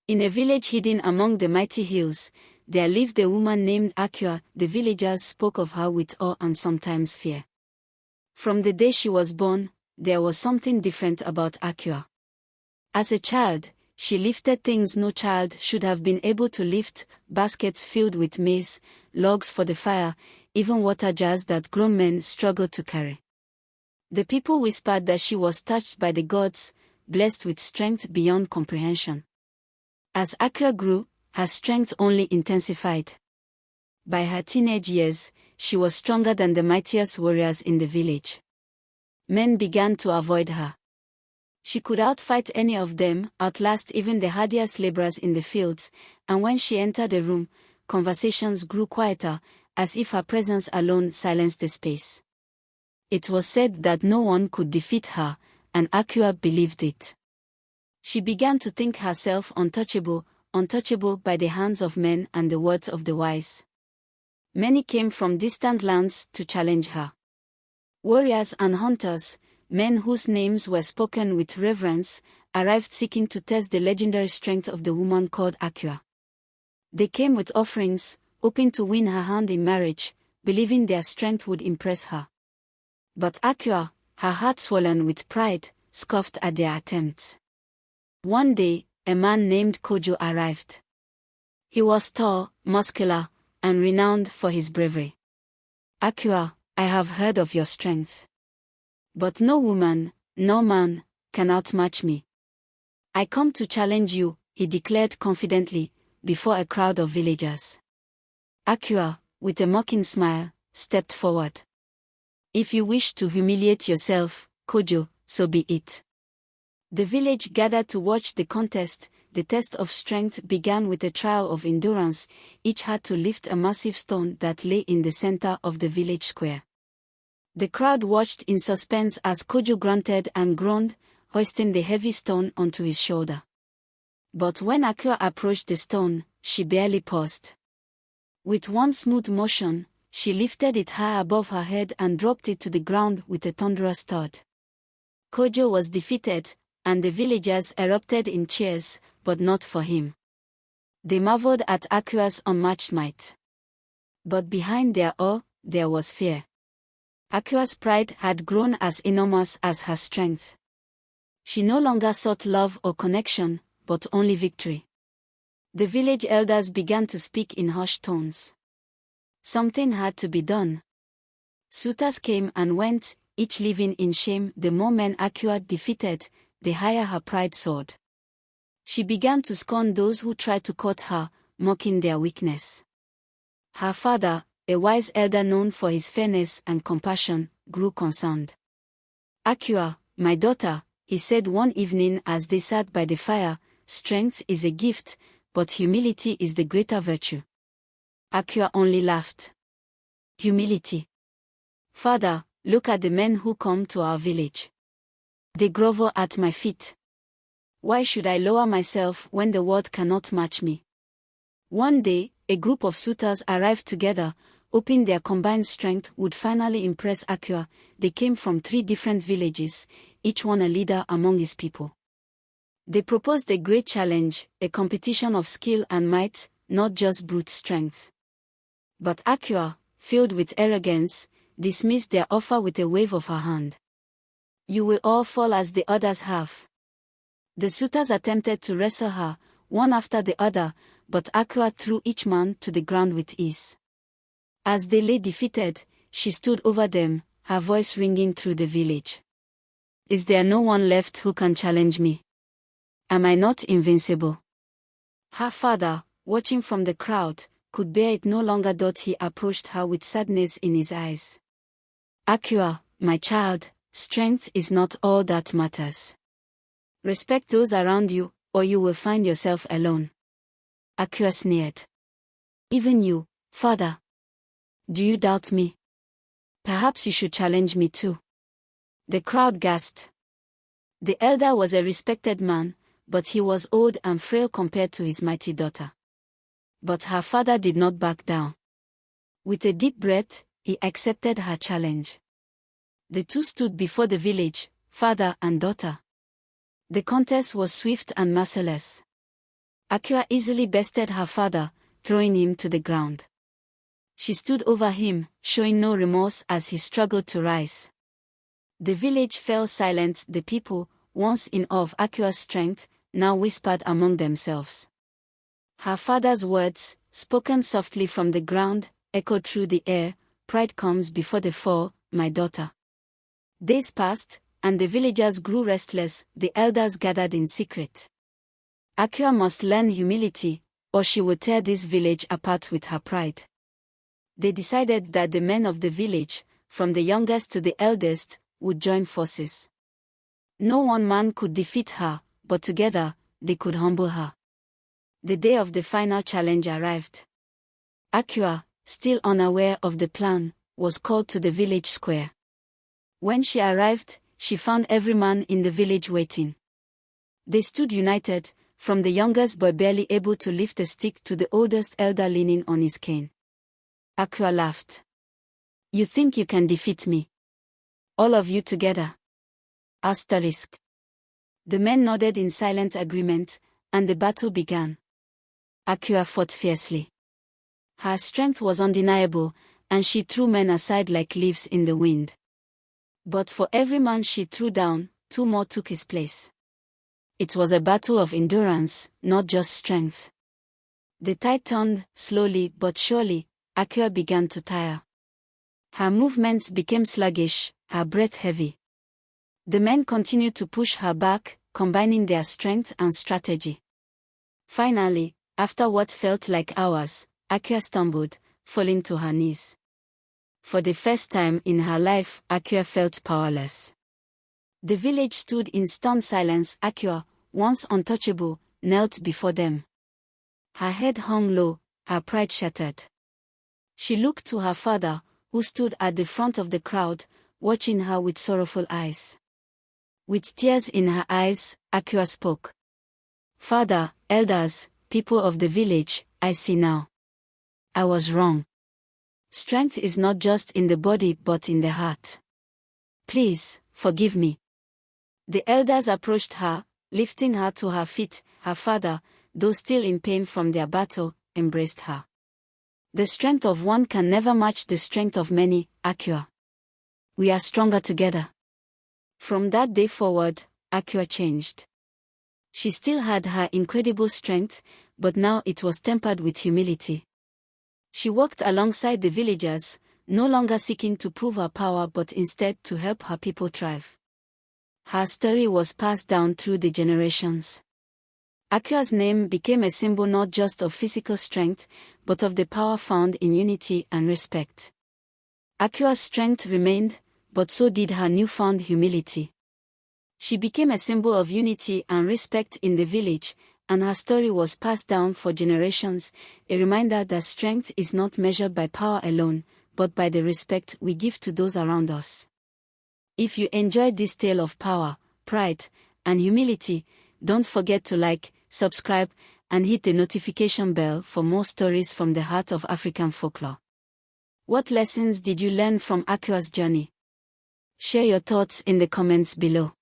In a village hidden among the mighty hills, there lived a woman named Akua. The villagers spoke of her with awe and sometimes fear. From the day she was born, there was something different about Akua. As a child, she lifted things no child should have been able to lift, baskets filled with maize, logs for the fire, even water jars that grown men struggled to carry. The people whispered that she was touched by the gods, blessed with strength beyond comprehension. As Akua grew, her strength only intensified. By her teenage years, she was stronger than the mightiest warriors in the village. Men began to avoid her. She could outfight any of them, outlast even the hardiest laborers in the fields, and when she entered a room, conversations grew quieter, as if her presence alone silenced the space. It was said that no one could defeat her, and Akua believed it. She began to think herself untouchable by the hands of men and the words of the wise. Many came from distant lands to challenge her. Warriors and hunters, men whose names were spoken with reverence, arrived seeking to test the legendary strength of the woman called Akua. They came with offerings, hoping to win her hand in marriage, believing their strength would impress her. But Akua, her heart swollen with pride, scoffed at their attempts. One day, a man named Kojo arrived. He was tall, muscular, and renowned for his bravery. Akua, I have heard of your strength. But no woman, no man, can outmatch me. I come to challenge you, he declared confidently, before a crowd of villagers. Akua, with a mocking smile, stepped forward. If you wish to humiliate yourself, Kojo, so be it. The village gathered to watch the contest. The test of strength began with a trial of endurance. Each had to lift a massive stone that lay in the center of the village square. The crowd watched in suspense as Kojo grunted and groaned, hoisting the heavy stone onto his shoulder. But when Akua approached the stone, she barely paused. With one smooth motion, she lifted it high above her head and dropped it to the ground with a thunderous thud. Kojo was defeated, and the villagers erupted in cheers, but not for him. They marveled at Akua's unmatched might. But behind their awe, there was fear. Akua's pride had grown as enormous as her strength. She no longer sought love or connection, but only victory. The village elders began to speak in hushed tones. Something had to be done. Suitors came and went, each living in shame. The more men Akua defeated, the higher her pride soared. She began to scorn those who tried to court her, mocking their weakness. Her father, a wise elder known for his fairness and compassion, grew concerned. Akua, my daughter, he said one evening as they sat by the fire, strength is a gift, but humility is the greater virtue. Akua only laughed. Humility. Father, look at the men who come to our village. They grovel at my feet. Why should I lower myself when the world cannot match me? One day, a group of suitors arrived together, hoping their combined strength would finally impress Akua. They came from 3 different villages, each one a leader among his people. They proposed a great challenge, a competition of skill and might, not just brute strength. But Akua, filled with arrogance, dismissed their offer with a wave of her hand. You will all fall as the others have. The suitors attempted to wrestle her, one after the other, but Akua threw each man to the ground with ease. As they lay defeated, she stood over them, her voice ringing through the village. Is there no one left who can challenge me? Am I not invincible? Her father, watching from the crowd, could bear it no longer. He approached her with sadness in his eyes. Akua, my child, strength is not all that matters. Respect those around you, or you will find yourself alone. Akua sneered. Even you, father. Do you doubt me? Perhaps you should challenge me too. The crowd gasped. The elder was a respected man, but he was old and frail compared to his mighty daughter. But her father did not back down. With a deep breath, he accepted her challenge. The two stood before the village, father and daughter. The contest was swift and merciless. Akua easily bested her father, throwing him to the ground. She stood over him, showing no remorse as he struggled to rise. The village fell silent. The people, once in awe of Akua's strength, now whispered among themselves. Her father's words, spoken softly from the ground, echoed through the air. Pride comes before the fall, my daughter. Days passed, and the villagers grew restless. The elders gathered in secret. Akua must learn humility, or she would tear this village apart with her pride. They decided that the men of the village, from the youngest to the eldest, would join forces. No one man could defeat her, but together, they could humble her. The day of the final challenge arrived. Akua, still unaware of the plan, was called to the village square. When she arrived, she found every man in the village waiting. They stood united, from the youngest boy barely able to lift a stick to the oldest elder leaning on his cane. Akua laughed. You think you can defeat me? All of you together? Asterisk. The men nodded in silent agreement, and the battle began. Akua fought fiercely. Her strength was undeniable, and she threw men aside like leaves in the wind. But for every man she threw down, 2 more took his place. It was a battle of endurance, not just strength. The tide turned, slowly but surely. Akua began to tire. Her movements became sluggish, her breath heavy. The men continued to push her back, combining their strength and strategy. Finally, after what felt like hours, Akua stumbled, falling to her knees. For the first time in her life, Akua felt powerless. The village stood in stunned silence. Akua, once untouchable, knelt before them. Her head hung low, her pride shattered. She looked to her father, who stood at the front of the crowd, watching her with sorrowful eyes. With tears in her eyes, Akua spoke. Father, elders, people of the village, I see now. I was wrong. Strength is not just in the body but in the heart. Please, forgive me. The elders approached her, lifting her to her feet. Her father, though still in pain from their battle, embraced her. The strength of one can never match the strength of many, Akua. We are stronger together. From that day forward, Akua changed. She still had her incredible strength, but now it was tempered with humility. She walked alongside the villagers, no longer seeking to prove her power but instead to help her people thrive. Her story was passed down through the generations. Akua's name became a symbol not just of physical strength, but of the power found in unity and respect. Akua's strength remained, but so did her newfound humility. She became a symbol of unity and respect in the village, and her story was passed down for generations, a reminder that strength is not measured by power alone, but by the respect we give to those around us. If you enjoyed this tale of power, pride, and humility, don't forget to like, subscribe, and hit the notification bell for more stories from the heart of African folklore. What lessons did you learn from Akua's journey? Share your thoughts in the comments below.